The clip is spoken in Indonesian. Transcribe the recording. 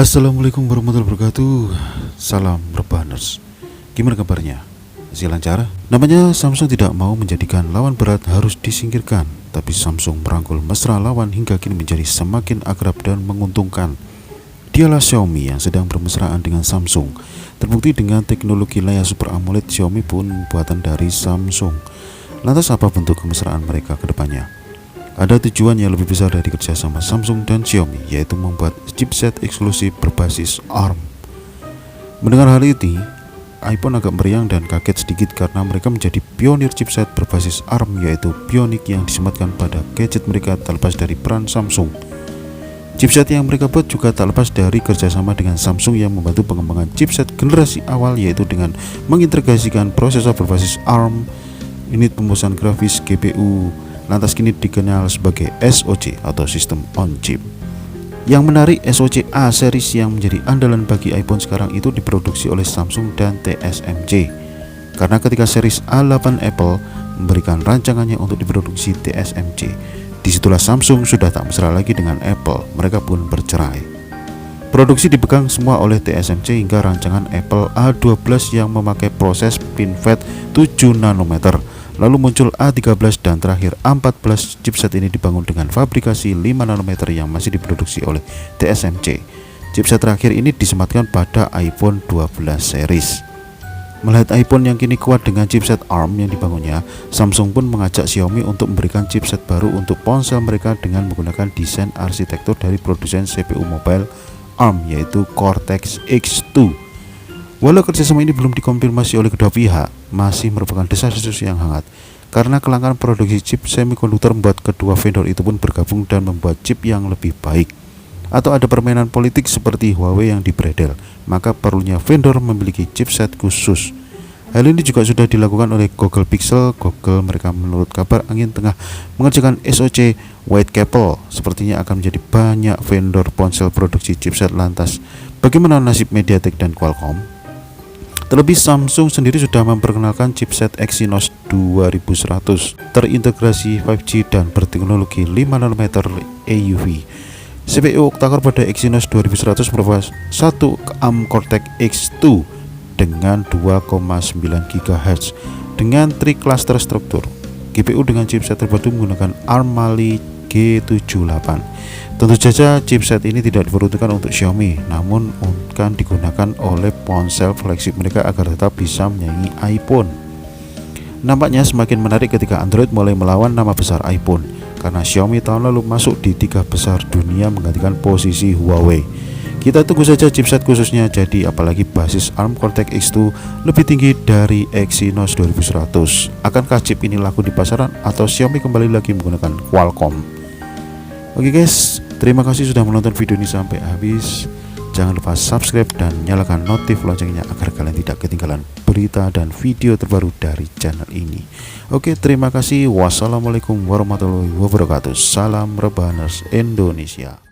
Assalamualaikum warahmatullahi wabarakatuh. Salam rebaners. Gimana kabarnya? Masih lancar? Namanya Samsung tidak mau menjadikan lawan berat harus disingkirkan, tapi Samsung merangkul mesra lawan hingga kini menjadi semakin akrab dan menguntungkan. Dialah Xiaomi yang sedang bermesraan dengan Samsung. Terbukti dengan teknologi layar Super AMOLED Xiaomi pun buatan dari Samsung. Lantas apa bentuk kemesraan mereka ke depannya? Ada tujuan yang lebih besar dari kerjasama Samsung dan Xiaomi, yaitu membuat chipset eksklusif berbasis ARM. Mendengar hal ini, iPhone agak meriang dan kaget sedikit karena mereka menjadi pionir chipset berbasis ARM, yaitu Bionic yang disematkan pada gadget mereka tak lepas dari peran Samsung. Chipset yang mereka buat juga tak lepas dari kerjasama dengan Samsung yang membantu pengembangan chipset generasi awal, yaitu dengan mengintegrasikan prosesor berbasis ARM, unit pemrosesan grafis GPU, lantas kini dikenal sebagai SoC atau System on Chip. Yang menarik, SoC A series yang menjadi andalan bagi iPhone sekarang itu diproduksi oleh Samsung dan TSMC. Karena ketika series A8 Apple memberikan rancangannya untuk diproduksi TSMC, disitulah Samsung sudah tak mesra lagi dengan Apple, mereka pun bercerai. Produksi dipegang semua oleh TSMC hingga rancangan Apple A12 yang memakai proses FinFET 7 nanometer. Lalu muncul A13 dan terakhir A14. Chipset ini dibangun dengan fabrikasi 5 nanometer yang masih diproduksi oleh TSMC. Chipset terakhir ini disematkan pada iPhone 12 series. Melihat iPhone yang kini kuat dengan chipset ARM yang dibangunnya, Samsung pun mengajak Xiaomi untuk memberikan chipset baru untuk ponsel mereka dengan menggunakan desain arsitektur dari produsen CPU mobile ARM, yaitu Cortex X2. Walau kerjasama ini belum dikonfirmasi oleh kedua pihak, masih merupakan desas-desus yang hangat karena kelangkaan produksi chip semikonduktor membuat kedua vendor itu pun bergabung dan membuat chip yang lebih baik. Atau ada permainan politik seperti Huawei yang dibredel, maka perlunya vendor memiliki chipset khusus. Hal ini juga sudah dilakukan oleh Google Pixel. Google mereka menurut kabar angin tengah mengerjakan SoC white cable. Sepertinya akan menjadi banyak vendor ponsel produksi chipset. Lantas bagaimana nasib MediaTek dan Qualcomm? Terlebih Samsung sendiri sudah memperkenalkan chipset Exynos 2100 terintegrasi 5G dan berteknologi 5 nanometer EUV. CPU octa-core pada Exynos 2100 merupakan satu ARM Cortex X2 dengan 2,9 GHz dengan 3 cluster struktur. GPU dengan chipset terbaru menggunakan ARM Mali G78. Tentu saja chipset ini tidak diperuntukkan untuk Xiaomi, namun akan digunakan oleh ponsel flagship mereka agar tetap bisa menyaingi iPhone. Nampaknya semakin menarik ketika Android mulai melawan nama besar iPhone, karena Xiaomi tahun lalu masuk di 3 besar dunia menggantikan posisi Huawei. Kita tunggu saja chipset khususnya jadi, apalagi basis ARM Cortex X2 lebih tinggi dari Exynos 2100. Akankah chip ini laku di pasaran atau Xiaomi kembali lagi menggunakan Qualcomm? Oke guys, terima kasih sudah menonton video ini sampai habis. Jangan lupa subscribe dan nyalakan notif loncengnya agar kalian tidak ketinggalan berita dan video terbaru dari channel ini. Oke, terima kasih. Wassalamualaikum warahmatullahi wabarakatuh. Salam Rebaners Indonesia.